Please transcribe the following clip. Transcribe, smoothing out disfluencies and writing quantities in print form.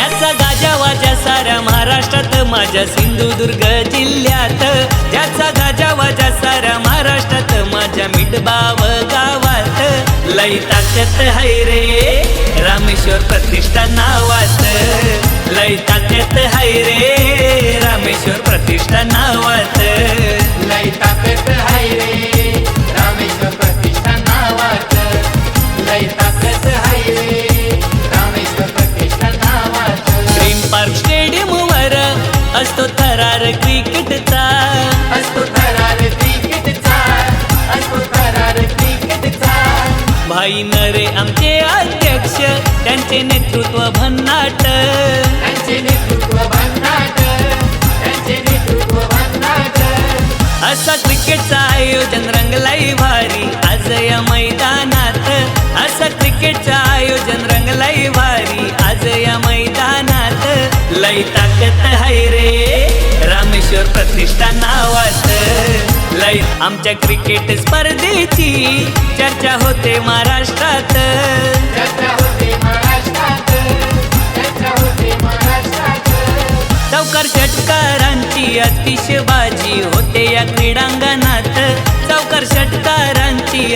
याचा गाजावाजा साऱ्या महाराष्ट्रात, माझ्या सिंधुदुर्ग जिल्ह्यात. याचा गाजावाजा साऱ्या महाराष्ट्रात, माझ्या मिठबाव गावात. लई ताकद हाय रे रामेश्वर प्रतिष्ठान नावात. लई ताकद हाय रे रामेश्वर प्रतिष्ठान नावात. लई ताकद हाय रे रामेश्वर प्रतिष्ठान नावात. लई ताकद हाय रे रामेश्वर प्रतिष्ठान नावात. ग्रीन पार्क स्टेडियम वर असतो थरार क्रिकेटचा. असतो थरार क्रिकेटचा. असतो थरार क्रिकेटचा. भाई नरे आमचे अध्यक्ष, त्यांचे नेतृत्व भन्नाट. त्यांचे नेतृत्व भन्नाट. त्यांचे नेतृत्व भन्नाट. असा क्रिकेटचा आयोजन रंगलाई भारी आज या मैदानात. असा क्रिकेटचा आयोजन रंगलाई भारी आज या मैदानात. लई ताकद हाय रे रामेश्वर प्रतिष्ठान नावात. लई आमच्या क्रिकेट स्पर्धेची चर्चा होते महाराष्ट्रात. चर्चा होते महाराष्ट्रात. चर्चा होते महाराष्ट्रात. चौकार षटकारांची अतिशबाजी होते या क्रीडांगणात. चौकार षटकारांची